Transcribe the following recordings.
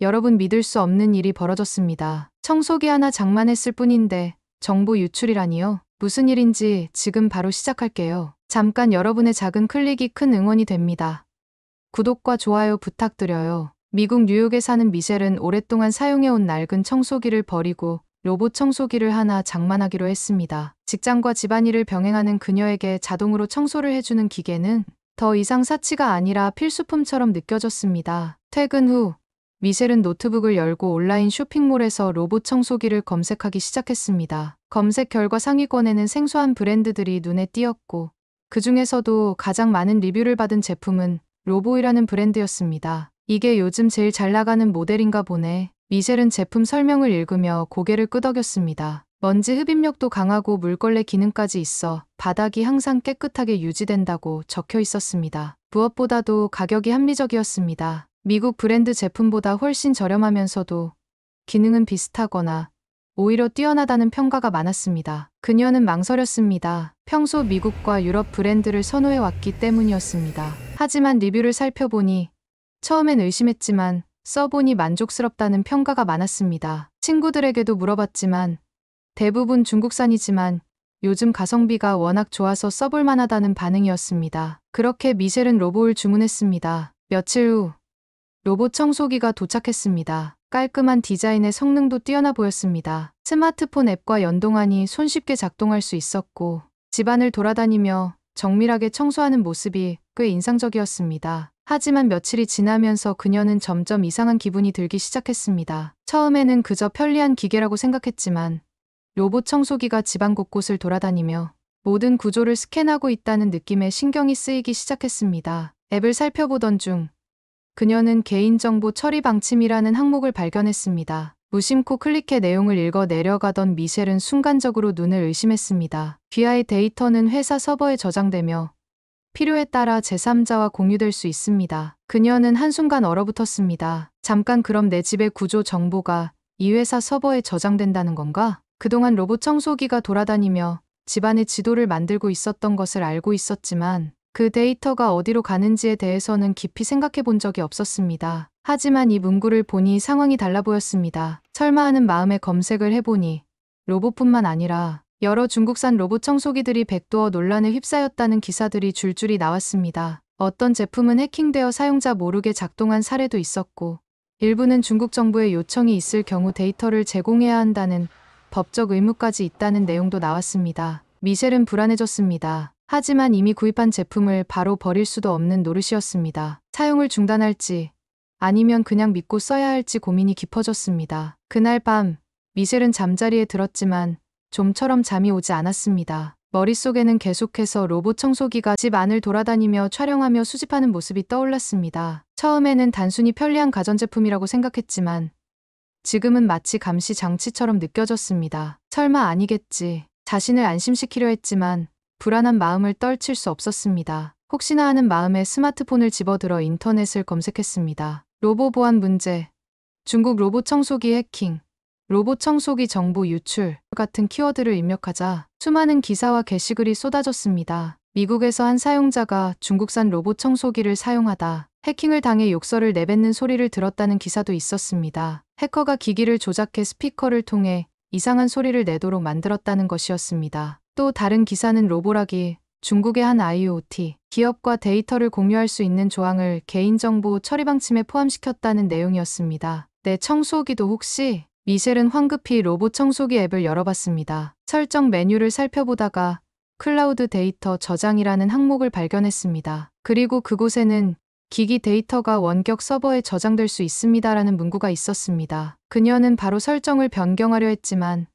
여러분 믿을 수 없는 일이 벌어졌습니다. 청소기 하나 장만했을 뿐인데 정보 유출이라니요? 무슨 일인지 지금 바로 시작할게요. 잠깐 여러분의 작은 클릭이 큰 응원이 됩니다. 구독과 좋아요 부탁드려요. 미국 뉴욕에 사는 미셸은 오랫동안 사용해온 낡은 청소기를 버리고 로봇 청소기를 하나 장만하기로 했습니다. 직장과 집안일을 병행하는 그녀에게 자동으로 청소를 해주는 기계는 더 이상 사치가 아니라 필수품처럼 느껴졌습니다. 퇴근 후 미셸은 노트북을 열고 온라인 쇼핑몰에서 로봇 청소기를 검색하기 시작했습니다. 검색 결과 상위권에는 생소한 브랜드들이 눈에 띄었고 그 중에서도 가장 많은 리뷰를 받은 제품은 로보이라는 브랜드였습니다. 이게 요즘 제일 잘 나가는 모델인가 보네. 미셸은 제품 설명을 읽으며 고개를 끄덕였습니다. 먼지 흡입력도 강하고 물걸레 기능까지 있어 바닥이 항상 깨끗하게 유지된다고 적혀 있었습니다. 무엇보다도 가격이 합리적이었습니다. 미국 브랜드 제품보다 훨씬 저렴하면서도 기능은 비슷하거나 오히려 뛰어나다는 평가가 많았습니다. 그녀는 망설였습니다. 평소 미국과 유럽 브랜드를 선호해왔기 때문이었습니다. 하지만 리뷰를 살펴보니 처음엔 의심했지만 써보니 만족스럽다는 평가가 많았습니다. 친구들에게도 물어봤지만 대부분 중국산이지만 요즘 가성비가 워낙 좋아서 써볼 만하다는 반응이었습니다. 그렇게 미셸은 로봇을 주문했습니다. 며칠 후 로봇 청소기가 도착했습니다. 깔끔한 디자인에 성능도 뛰어나 보였습니다. 스마트폰 앱과 연동하니 손쉽게 작동할 수 있었고 집안을 돌아다니며 정밀하게 청소하는 모습이 꽤 인상적이었습니다. 하지만 며칠이 지나면서 그녀는 점점 이상한 기분이 들기 시작했습니다. 처음에는 그저 편리한 기계라고 생각했지만 로봇 청소기가 집안 곳곳을 돌아다니며 모든 구조를 스캔하고 있다는 느낌에 신경이 쓰이기 시작했습니다. 앱을 살펴보던 중 그녀는 개인정보 처리 방침이라는 항목을 발견했습니다. 무심코 클릭해 내용을 읽어 내려가던 미셸은 순간적으로 눈을 의심했습니다. 귀하의 데이터는 회사 서버에 저장되며 필요에 따라 제3자와 공유될 수 있습니다. 그녀는 한순간 얼어붙었습니다. 잠깐, 그럼 내 집의 구조 정보가 이 회사 서버에 저장된다는 건가? 그동안 로봇 청소기가 돌아다니며 집안의 지도를 만들고 있었던 것을 알고 있었지만 그 데이터가 어디로 가는지에 대해서는 깊이 생각해 본 적이 없었습니다. 하지만 이 문구를 보니 상황이 달라 보였습니다. 설마 하는 마음에 검색을 해보니 로봇뿐만 아니라 여러 중국산 로봇 청소기들이 백도어 논란에 휩싸였다는 기사들이 줄줄이 나왔습니다. 어떤 제품은 해킹되어 사용자 모르게 작동한 사례도 있었고 일부는 중국 정부의 요청이 있을 경우 데이터를 제공해야 한다는 법적 의무까지 있다는 내용도 나왔습니다. 미셸은 불안해졌습니다. 하지만 이미 구입한 제품을 바로 버릴 수도 없는 노릇이었습니다. 사용을 중단할지 아니면 그냥 믿고 써야 할지 고민이 깊어졌습니다. 그날 밤 미셸은 잠자리에 들었지만 좀처럼 잠이 오지 않았습니다. 머릿속에는 계속해서 로봇 청소기가 집 안을 돌아다니며 촬영하며 수집하는 모습이 떠올랐습니다. 처음에는 단순히 편리한 가전제품이라고 생각했지만 지금은 마치 감시 장치처럼 느껴졌습니다. 설마 아니겠지. 자신을 안심시키려 했지만 불안한 마음을 떨칠 수 없었습니다. 혹시나 하는 마음에 스마트폰을 집어들어 인터넷을 검색했습니다. 로봇 보안 문제, 중국 로봇 청소기 해킹, 로봇 청소기 정보 유출 같은 키워드를 입력하자 수많은 기사와 게시글이 쏟아졌습니다. 미국에서 한 사용자가 중국산 로봇 청소기를 사용하다 해킹을 당해 욕설을 내뱉는 소리를 들었다는 기사도 있었습니다. 해커가 기기를 조작해 스피커를 통해 이상한 소리를 내도록 만들었다는 것이었습니다. 또 다른 기사는 로보락이 중국의 한 IoT 기업과 데이터를 공유할 수 있는 조항을 개인정보 처리 방침에 포함시켰다는 내용이었습니다. 내 청소기도 혹시? 미셸은 황급히 로봇 청소기 앱을 열어봤습니다. 설정 메뉴를 살펴보다가 클라우드 데이터 저장이라는 항목을 발견했습니다. 그리고 그곳에는 기기 데이터가 원격 서버에 저장될 수 있습니다라는 문구가 있었습니다. 그녀는 바로 설정을 변경하려 했지만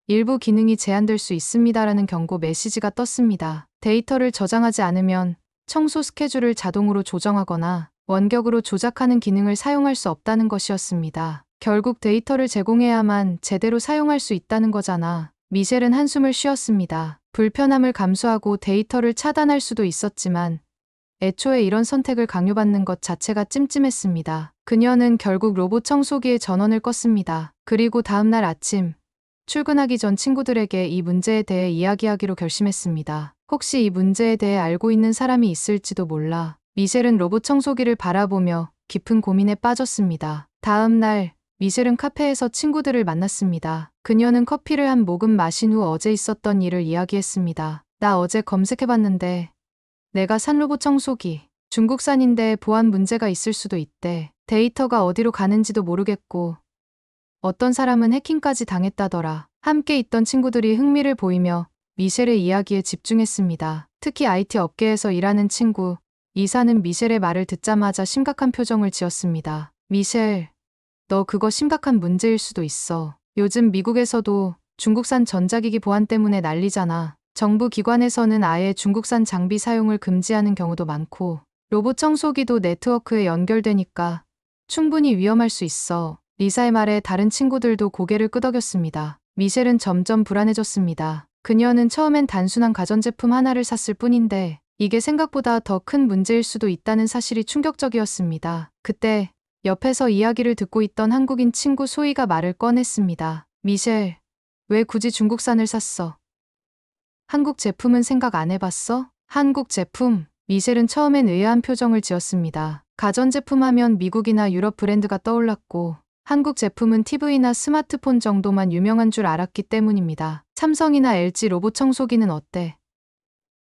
일부 기능이 제한될 수 있습니다라는 경고 메시지가 떴습니다. 데이터를 저장하지 않으면 청소 스케줄을 자동으로 조정하거나 원격으로 조작하는 기능을 사용할 수 없다는 것이었습니다. 결국 데이터를 제공해야만 제대로 사용할 수 있다는 거잖아. 미셸은 한숨을 쉬었습니다. 불편함을 감수하고 데이터를 차단할 수도 있었지만 애초에 이런 선택을 강요받는 것 자체가 찜찜했습니다. 그녀는 결국 로봇 청소기의 전원을 껐습니다. 그리고 다음날 아침 출근하기 전 친구들에게 이 문제에 대해 이야기하기로 결심했습니다. 혹시 이 문제에 대해 알고 있는 사람이 있을지도 몰라. 미셸은 로봇 청소기를 바라보며 깊은 고민에 빠졌습니다. 다음 날 미셸은 카페에서 친구들을 만났습니다. 그녀는 커피를 한 모금 마신 후 어제 있었던 일을 이야기했습니다. 나 어제 검색해봤는데 내가 산 로봇 청소기 중국산인데 보안 문제가 있을 수도 있대. 데이터가 어디로 가는지도 모르겠고 어떤 사람은 해킹까지 당했다더라. 함께 있던 친구들이 흥미를 보이며 미셸의 이야기에 집중했습니다. 특히 IT 업계에서 일하는 친구 이사는 미셸의 말을 듣자마자 심각한 표정을 지었습니다. 미셸, 너 그거 심각한 문제일 수도 있어. 요즘 미국에서도 중국산 전자기기 보안 때문에 난리잖아. 정부 기관에서는 아예 중국산 장비 사용을 금지하는 경우도 많고 로봇 청소기도 네트워크에 연결되니까 충분히 위험할 수 있어. 리사의 말에 다른 친구들도 고개를 끄덕였습니다. 미셸은 점점 불안해졌습니다. 그녀는 처음엔 단순한 가전제품 하나를 샀을 뿐인데 이게 생각보다 더 큰 문제일 수도 있다는 사실이 충격적이었습니다. 그때 옆에서 이야기를 듣고 있던 한국인 친구 소희가 말을 꺼냈습니다. 미셸, 왜 굳이 중국산을 샀어? 한국 제품은 생각 안 해봤어? 한국 제품? 미셸은 처음엔 의아한 표정을 지었습니다. 가전제품 하면 미국이나 유럽 브랜드가 떠올랐고 한국 제품은 TV나 스마트폰 정도만 유명한 줄 알았기 때문입니다. 삼성이나 LG 로봇 청소기는 어때?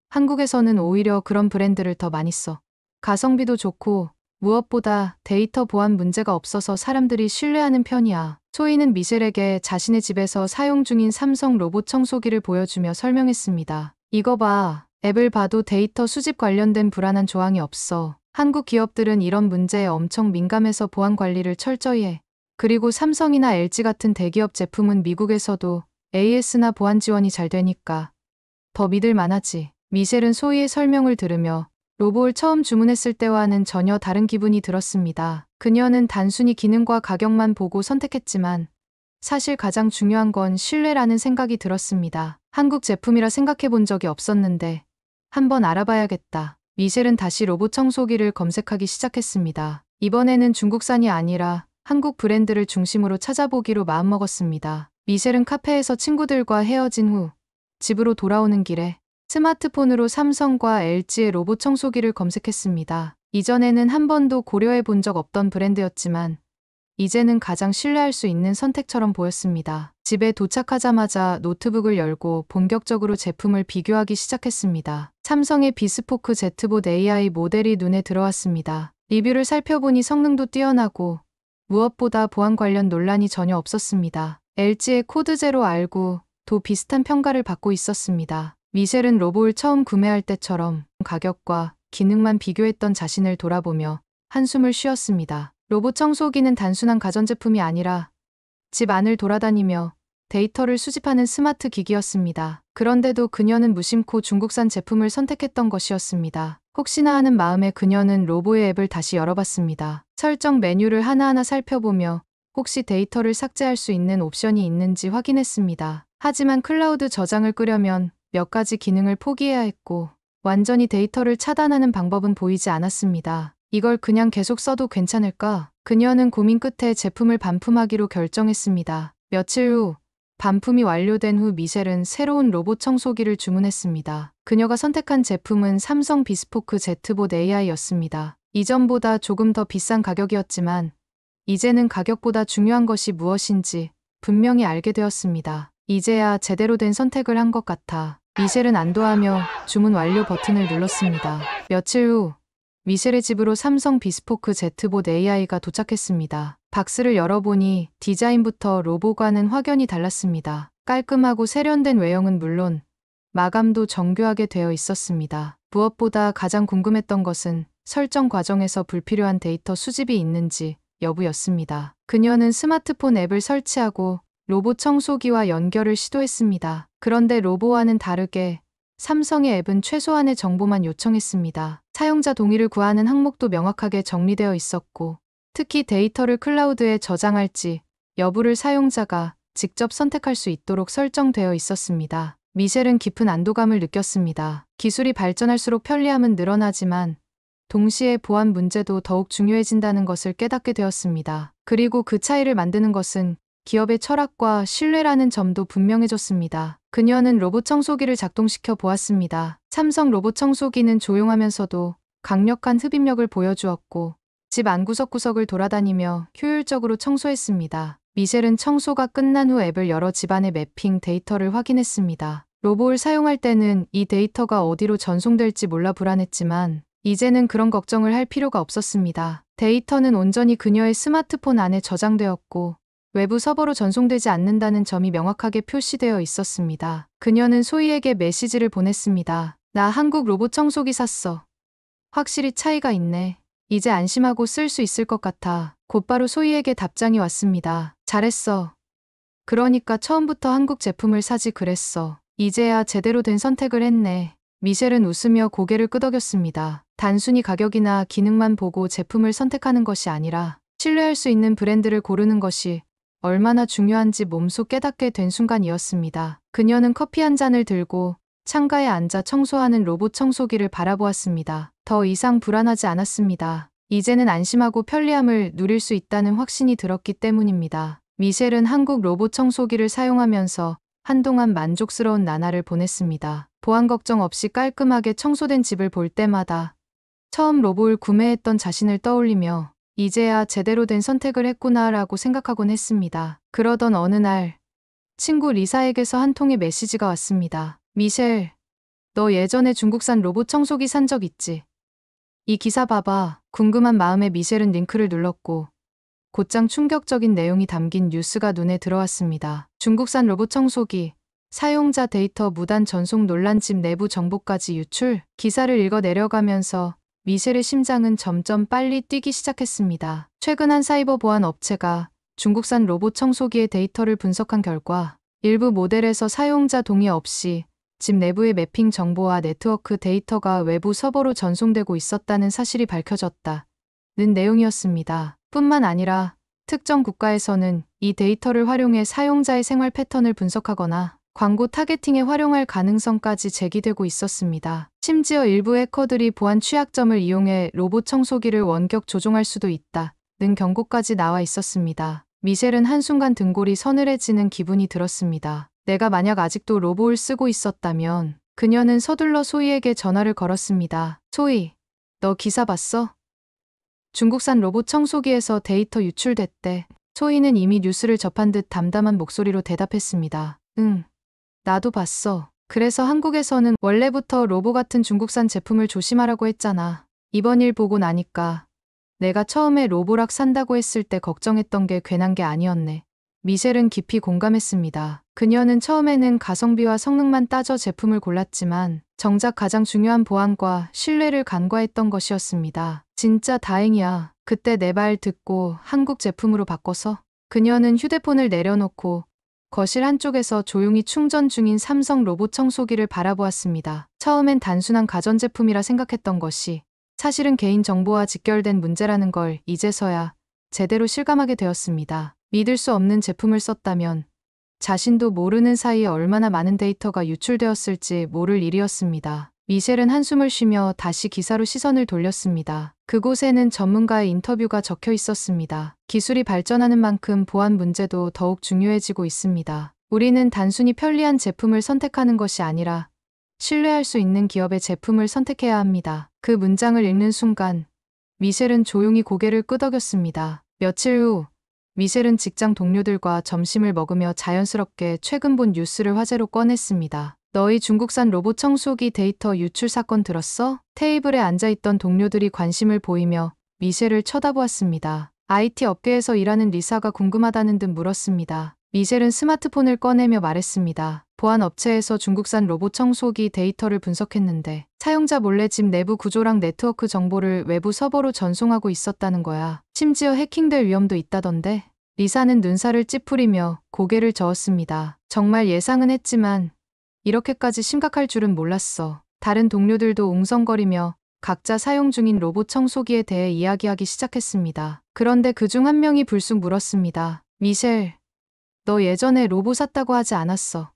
한국에서는 오히려 그런 브랜드를 더 많이 써. 가성비도 좋고 무엇보다 데이터 보안 문제가 없어서 사람들이 신뢰하는 편이야. 소희는 미셸에게 자신의 집에서 사용 중인 삼성 로봇 청소기를 보여주며 설명했습니다. 이거 봐. 앱을 봐도 데이터 수집 관련된 불안한 조항이 없어. 한국 기업들은 이런 문제에 엄청 민감해서 보안 관리를 철저히 해. 그리고 삼성이나 LG 같은 대기업 제품은 미국에서도 AS나 보안 지원이 잘 되니까 더 믿을 만하지. 미셸은 소희의 설명을 들으며 로봇을 처음 주문했을 때와는 전혀 다른 기분이 들었습니다. 그녀는 단순히 기능과 가격만 보고 선택했지만 사실 가장 중요한 건 신뢰라는 생각이 들었습니다. 한국 제품이라 생각해 본 적이 없었는데 한번 알아봐야겠다. 미셸은 다시 로봇 청소기를 검색하기 시작했습니다. 이번에는 중국산이 아니라 한국 브랜드를 중심으로 찾아보기로 마음먹었습니다. 미셸은 카페에서 친구들과 헤어진 후 집으로 돌아오는 길에 스마트폰으로 삼성과 LG의 로봇 청소기를 검색했습니다. 이전에는 한 번도 고려해 본 적 없던 브랜드였지만 이제는 가장 신뢰할 수 있는 선택처럼 보였습니다. 집에 도착하자마자 노트북을 열고 본격적으로 제품을 비교하기 시작했습니다. 삼성의 비스포크 Z봇 AI 모델이 눈에 들어왔습니다. 리뷰를 살펴보니 성능도 뛰어나고 무엇보다 보안 관련 논란이 전혀 없었습니다. LG의 코드 제로 R9도 비슷한 평가를 받고 있었습니다. 미셸은 로봇을 처음 구매할 때처럼 가격과 기능만 비교했던 자신을 돌아보며 한숨을 쉬었습니다. 로봇 청소기는 단순한 가전제품이 아니라 집 안을 돌아다니며 데이터를 수집하는 스마트 기기였습니다. 그런데도 그녀는 무심코 중국산 제품을 선택했던 것이었습니다. 혹시나 하는 마음에 그녀는 로보의 앱을 다시 열어봤습니다. 설정 메뉴를 하나하나 살펴보며 혹시 데이터를 삭제할 수 있는 옵션이 있는지 확인했습니다. 하지만 클라우드 저장을 끄려면 몇 가지 기능을 포기해야 했고 완전히 데이터를 차단하는 방법은 보이지 않았습니다. 이걸 그냥 계속 써도 괜찮을까? 그녀는 고민 끝에 제품을 반품하기로 결정했습니다. 며칠 후 반품이 완료된 후 미셸은 새로운 로봇 청소기를 주문했습니다. 그녀가 선택한 제품은 삼성 비스포크 Z봇 AI였습니다. 이전보다 조금 더 비싼 가격이었지만 이제는 가격보다 중요한 것이 무엇인지 분명히 알게 되었습니다. 이제야 제대로 된 선택을 한 것 같아. 미셸은 안도하며 주문 완료 버튼을 눌렀습니다. 며칠 후 미셸의 집으로 삼성 비스포크 Z봇 AI가 도착했습니다. 박스를 열어보니 디자인부터 로고와는 확연히 달랐습니다. 깔끔하고 세련된 외형은 물론 마감도 정교하게 되어 있었습니다. 무엇보다 가장 궁금했던 것은 설정 과정에서 불필요한 데이터 수집이 있는지 여부였습니다. 그녀는 스마트폰 앱을 설치하고 로봇 청소기와 연결을 시도했습니다. 그런데 로보와는 다르게 삼성의 앱은 최소한의 정보만 요청했습니다. 사용자 동의를 구하는 항목도 명확하게 정리되어 있었고 특히 데이터를 클라우드에 저장할지 여부를 사용자가 직접 선택할 수 있도록 설정되어 있었습니다. 미셸은 깊은 안도감을 느꼈습니다. 기술이 발전할수록 편리함은 늘어나지만 동시에 보안 문제도 더욱 중요해진다는 것을 깨닫게 되었습니다. 그리고 그 차이를 만드는 것은 기업의 철학과 신뢰라는 점도 분명해졌습니다. 그녀는 로봇 청소기를 작동시켜 보았습니다. 삼성 로봇 청소기는 조용하면서도 강력한 흡입력을 보여주었고 집 안구석구석을 돌아다니며 효율적으로 청소했습니다. 미셸은 청소가 끝난 후 앱을 열어 집안의 매핑 데이터를 확인했습니다. 로봇을 사용할 때는 이 데이터가 어디로 전송될지 몰라 불안했지만 이제는 그런 걱정을 할 필요가 없었습니다. 데이터는 온전히 그녀의 스마트폰 안에 저장되었고 외부 서버로 전송되지 않는다는 점이 명확하게 표시되어 있었습니다. 그녀는 소희에게 메시지를 보냈습니다. 나 한국 로봇 청소기 샀어. 확실히 차이가 있네. 이제 안심하고 쓸 수 있을 것 같아. 곧바로 소희에게 답장이 왔습니다. 잘했어. 그러니까 처음부터 한국 제품을 사지 그랬어. 이제야 제대로 된 선택을 했네. 미셸은 웃으며 고개를 끄덕였습니다. 단순히 가격이나 기능만 보고 제품을 선택하는 것이 아니라 신뢰할 수 있는 브랜드를 고르는 것이 얼마나 중요한지 몸소 깨닫게 된 순간이었습니다. 그녀는 커피 한 잔을 들고 창가에 앉아 청소하는 로봇 청소기를 바라보았습니다. 더 이상 불안하지 않았습니다. 이제는 안심하고 편리함을 누릴 수 있다는 확신이 들었기 때문입니다. 미셸은 한국 로봇 청소기를 사용하면서 한동안 만족스러운 나날을 보냈습니다. 보안 걱정 없이 깔끔하게 청소된 집을 볼 때마다 처음 로봇을 구매했던 자신을 떠올리며 이제야 제대로 된 선택을 했구나라고 생각하곤 했습니다. 그러던 어느 날 친구 리사에게서 한 통의 메시지가 왔습니다. 미셸, 너 예전에 중국산 로봇 청소기 산 적 있지? 이 기사 봐봐. 궁금한 마음에 미셸은 링크를 눌렀고 곧장 충격적인 내용이 담긴 뉴스가 눈에 들어왔습니다. 중국산 로봇 청소기, 사용자 데이터 무단 전송 논란, 집 내부 정보까지 유출. 기사를 읽어 내려가면서 미셸의 심장은 점점 빨리 뛰기 시작했습니다. 최근 한 사이버 보안 업체가 중국산 로봇 청소기의 데이터를 분석한 결과 일부 모델에서 사용자 동의 없이 집 내부의 매핑 정보와 네트워크 데이터가 외부 서버로 전송되고 있었다는 사실이 밝혀졌다는 내용이었습니다. 뿐만 아니라 특정 국가에서는 이 데이터를 활용해 사용자의 생활 패턴을 분석하거나 광고 타겟팅에 활용할 가능성까지 제기되고 있었습니다. 심지어 일부 해커들이 보안 취약점을 이용해 로봇 청소기를 원격 조종할 수도 있다는 경고까지 나와 있었습니다. 미셸은 한순간 등골이 서늘해지는 기분이 들었습니다. 내가 만약 아직도 로봇을 쓰고 있었다면. 그녀는 서둘러 소희에게 전화를 걸었습니다. 소희, 너 기사 봤어? 중국산 로봇 청소기에서 데이터 유출됐대. 소희는 이미 뉴스를 접한 듯 담담한 목소리로 대답했습니다. 응, 나도 봤어. 그래서 한국에서는 원래부터 로봇 같은 중국산 제품을 조심하라고 했잖아. 이번 일 보고 나니까 내가 처음에 로보락 산다고 했을 때 걱정했던 게 괜한 게 아니었네. 미셸은 깊이 공감했습니다. 그녀는 처음에는 가성비와 성능만 따져 제품을 골랐지만 정작 가장 중요한 보안과 신뢰를 간과했던 것이었습니다. 진짜 다행이야. 그때 내 말 듣고 한국 제품으로 바꿔서. 그녀는 휴대폰을 내려놓고 거실 한쪽에서 조용히 충전 중인 삼성 로봇 청소기를 바라보았습니다. 처음엔 단순한 가전제품이라 생각했던 것이 사실은 개인정보와 직결된 문제라는 걸 이제서야 제대로 실감하게 되었습니다. 믿을 수 없는 제품을 썼다면 자신도 모르는 사이에 얼마나 많은 데이터가 유출되었을지 모를 일이었습니다. 미셸은 한숨을 쉬며 다시 기사로 시선을 돌렸습니다. 그곳에는 전문가의 인터뷰가 적혀 있었습니다. 기술이 발전하는 만큼 보안 문제도 더욱 중요해지고 있습니다. 우리는 단순히 편리한 제품을 선택하는 것이 아니라 신뢰할 수 있는 기업의 제품을 선택해야 합니다. 그 문장을 읽는 순간 미셸은 조용히 고개를 끄덕였습니다. 며칠 후 미셸은 직장 동료들과 점심을 먹으며 자연스럽게 최근 본 뉴스를 화제로 꺼냈습니다. 너희 중국산 로봇 청소기 데이터 유출 사건 들었어? 테이블에 앉아있던 동료들이 관심을 보이며 미셸을 쳐다보았습니다. IT 업계에서 일하는 리사가 궁금하다는 듯 물었습니다. 미셸은 스마트폰을 꺼내며 말했습니다. 보안 업체에서 중국산 로봇 청소기 데이터를 분석했는데 사용자 몰래 집 내부 구조랑 네트워크 정보를 외부 서버로 전송하고 있었다는 거야. 심지어 해킹될 위험도 있다던데. 리사는 눈살을 찌푸리며 고개를 저었습니다. 정말 예상은 했지만 이렇게까지 심각할 줄은 몰랐어. 다른 동료들도 웅성거리며 각자 사용 중인 로봇 청소기에 대해 이야기하기 시작했습니다. 그런데 그중 한 명이 불쑥 물었습니다. 미셸, 너 예전에 로봇 샀다고 하지 않았어?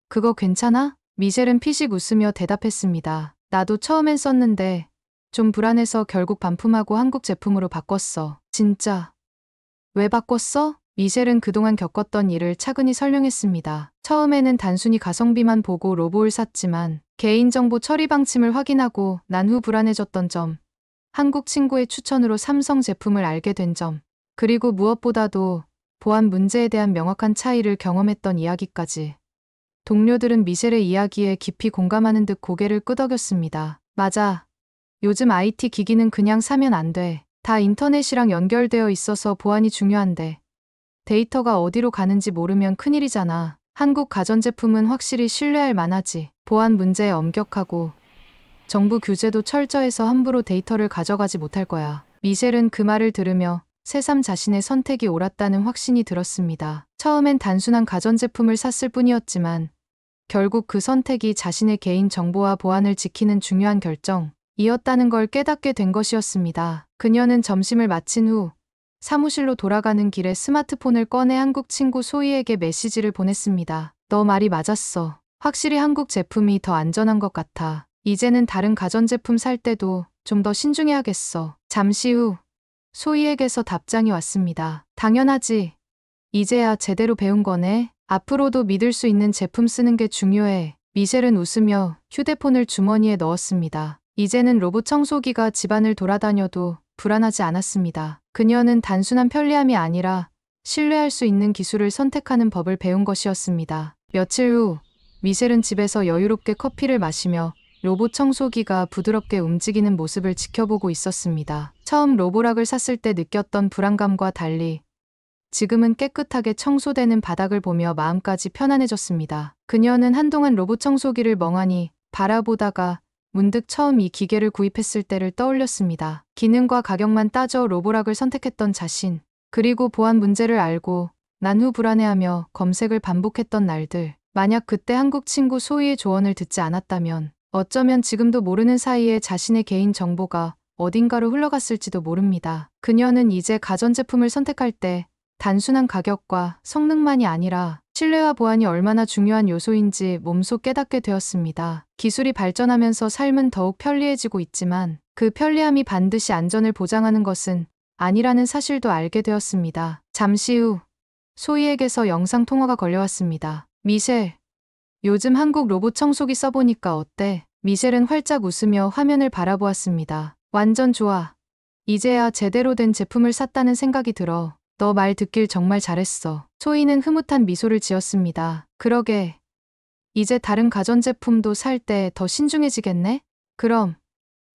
그거 괜찮아? 미셸은 피식 웃으며 대답했습니다. 나도 처음엔 썼는데 좀 불안해서 결국 반품하고 한국 제품으로 바꿨어. 진짜? 왜 바꿨어? 미셸은 그동안 겪었던 일을 차근히 설명했습니다. 처음에는 단순히 가성비만 보고 로봇을 샀지만 개인정보 처리 방침을 확인하고 난 후 불안해졌던 점 한국 친구의 추천으로 삼성 제품을 알게 된 점, 그리고 무엇보다도 보안 문제에 대한 명확한 차이를 경험했던 이야기까지. 동료들은 미셸의 이야기에 깊이 공감하는 듯 고개를 끄덕였습니다. 맞아. 요즘 IT 기기는 그냥 사면 안 돼. 다 인터넷이랑 연결되어 있어서 보안이 중요한데. 데이터가 어디로 가는지 모르면 큰일이잖아. 한국 가전제품은 확실히 신뢰할 만하지. 보안 문제에 엄격하고 정부 규제도 철저해서 함부로 데이터를 가져가지 못할 거야. 미셸은 그 말을 들으며 새삼 자신의 선택이 옳았다는 확신이 들었습니다. 처음엔 단순한 가전제품을 샀을 뿐이었지만 결국 그 선택이 자신의 개인 정보와 보안을 지키는 중요한 결정이었다는 걸 깨닫게 된 것이었습니다. 그녀는 점심을 마친 후 사무실로 돌아가는 길에 스마트폰을 꺼내 한국 친구 소희에게 메시지를 보냈습니다. 너 말이 맞았어. 확실히 한국 제품이 더 안전한 것 같아. 이제는 다른 가전제품 살 때도 좀 더 신중해야겠어. 잠시 후 소희에게서 답장이 왔습니다. 당연하지. 이제야 제대로 배운 거네. 앞으로도 믿을 수 있는 제품 쓰는 게 중요해. 미셸은 웃으며 휴대폰을 주머니에 넣었습니다. 이제는 로봇 청소기가 집안을 돌아다녀도 불안하지 않았습니다. 그녀는 단순한 편리함이 아니라 신뢰할 수 있는 기술을 선택하는 법을 배운 것이었습니다. 며칠 후 미셸은 집에서 여유롭게 커피를 마시며 로봇 청소기가 부드럽게 움직이는 모습을 지켜보고 있었습니다. 처음 로보락을 샀을 때 느꼈던 불안감과 달리 지금은 깨끗하게 청소되는 바닥을 보며 마음까지 편안해졌습니다. 그녀는 한동안 로봇 청소기를 멍하니 바라보다가 문득 처음 이 기계를 구입했을 때를 떠올렸습니다. 기능과 가격만 따져 로보락을 선택했던 자신, 그리고 보안 문제를 알고 난 후 불안해하며 검색을 반복했던 날들. 만약 그때 한국 친구 소희의 조언을 듣지 않았다면 어쩌면 지금도 모르는 사이에 자신의 개인 정보가 어딘가로 흘러갔을지도 모릅니다. 그녀는 이제 가전제품을 선택할 때 단순한 가격과 성능만이 아니라 신뢰와 보안이 얼마나 중요한 요소인지 몸소 깨닫게 되었습니다. 기술이 발전하면서 삶은 더욱 편리해지고 있지만 그 편리함이 반드시 안전을 보장하는 것은 아니라는 사실도 알게 되었습니다. 잠시 후 소희에게서 영상 통화가 걸려왔습니다. 미셸, 요즘 한국 로봇 청소기 써보니까 어때? 미셸은 활짝 웃으며 화면을 바라보았습니다. 완전 좋아. 이제야 제대로 된 제품을 샀다는 생각이 들어. 너 말 듣길 정말 잘했어. 소희는 흐뭇한 미소를 지었습니다. 그러게. 이제 다른 가전제품도 살 때 더 신중해지겠네? 그럼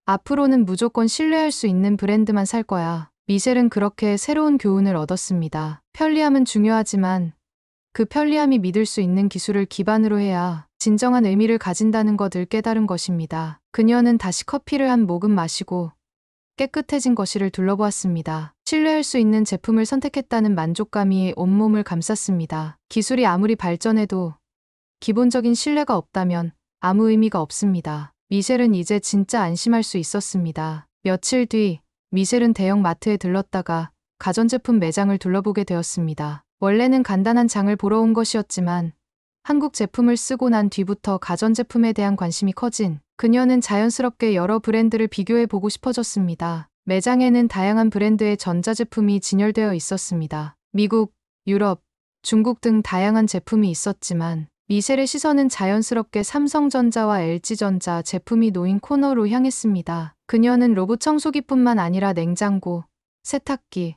앞으로는 무조건 신뢰할 수 있는 브랜드만 살 거야. 미셸은 그렇게 새로운 교훈을 얻었습니다. 편리함은 중요하지만 그 편리함이 믿을 수 있는 기술을 기반으로 해야 진정한 의미를 가진다는 것을 깨달은 것입니다. 그녀는 다시 커피를 한 모금 마시고 깨끗해진 거실을 둘러보았습니다. 신뢰할 수 있는 제품을 선택했다는 만족감이 온몸을 감쌌습니다. 기술이 아무리 발전해도 기본적인 신뢰가 없다면 아무 의미가 없습니다. 미셸은 이제 진짜 안심할 수 있었습니다. 며칠 뒤 미셸은 대형 마트에 들렀다가 가전제품 매장을 둘러보게 되었습니다. 원래는 간단한 장을 보러 온 것이었지만 한국 제품을 쓰고 난 뒤부터 가전제품에 대한 관심이 커진 그녀는 자연스럽게 여러 브랜드를 비교해 보고 싶어졌습니다. 매장에는 다양한 브랜드의 전자제품이 진열되어 있었습니다. 미국, 유럽, 중국 등 다양한 제품이 있었지만 미셸의 시선은 자연스럽게 삼성전자와 LG전자 제품이 놓인 코너로 향했습니다. 그녀는 로봇 청소기뿐만 아니라 냉장고, 세탁기,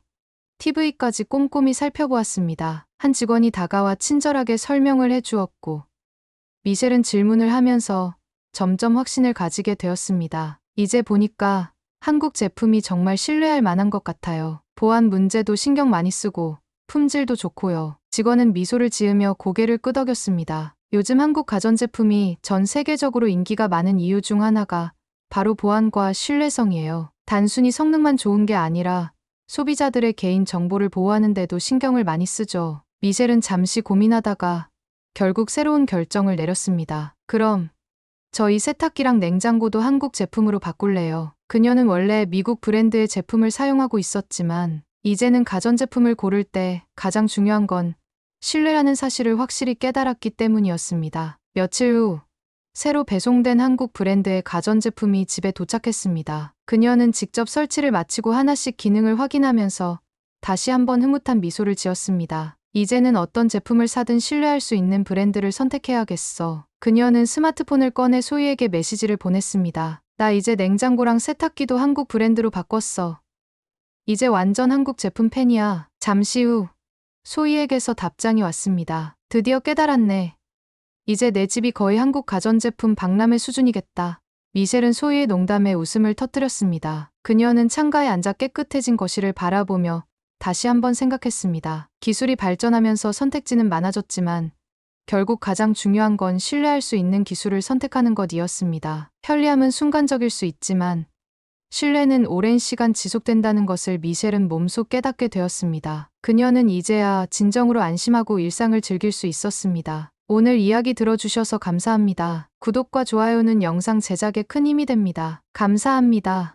TV까지 꼼꼼히 살펴보았습니다. 한 직원이 다가와 친절하게 설명을 해주었고 미셸은 질문을 하면서 점점 확신을 가지게 되었습니다. 이제 보니까 한국 제품이 정말 신뢰할 만한 것 같아요. 보안 문제도 신경 많이 쓰고 품질도 좋고요. 직원은 미소를 지으며 고개를 끄덕였습니다. 요즘 한국 가전제품이 전 세계적으로 인기가 많은 이유 중 하나가 바로 보안과 신뢰성이에요. 단순히 성능만 좋은 게 아니라 소비자들의 개인 정보를 보호하는 데도 신경을 많이 쓰죠. 미셸은 잠시 고민하다가 결국 새로운 결정을 내렸습니다. 그럼 저희 세탁기랑 냉장고도 한국 제품으로 바꿀래요. 그녀는 원래 미국 브랜드의 제품을 사용하고 있었지만 이제는 가전제품을 고를 때 가장 중요한 건 신뢰라는 사실을 확실히 깨달았기 때문이었습니다. 며칠 후 새로 배송된 한국 브랜드의 가전제품이 집에 도착했습니다. 그녀는 직접 설치를 마치고 하나씩 기능을 확인하면서 다시 한번 흐뭇한 미소를 지었습니다. 이제는 어떤 제품을 사든 신뢰할 수 있는 브랜드를 선택해야겠어. 그녀는 스마트폰을 꺼내 소희에게 메시지를 보냈습니다. 나 이제 냉장고랑 세탁기도 한국 브랜드로 바꿨어. 이제 완전 한국 제품 팬이야. 잠시 후 소희에게서 답장이 왔습니다. 드디어 깨달았네. 이제 내 집이 거의 한국 가전제품 박람회 수준이겠다. 미셸은 소희의 농담에 웃음을 터뜨렸습니다. 그녀는 창가에 앉아 깨끗해진 거실을 바라보며 다시 한번 생각했습니다. 기술이 발전하면서 선택지는 많아졌지만 결국 가장 중요한 건 신뢰할 수 있는 기술을 선택하는 것이었습니다. 편리함은 순간적일 수 있지만 신뢰는 오랜 시간 지속된다는 것을 미셸은 몸소 깨닫게 되었습니다. 그녀는 이제야 진정으로 안심하고 일상을 즐길 수 있었습니다. 오늘 이야기 들어주셔서 감사합니다. 구독과 좋아요는 영상 제작에 큰 힘이 됩니다. 감사합니다.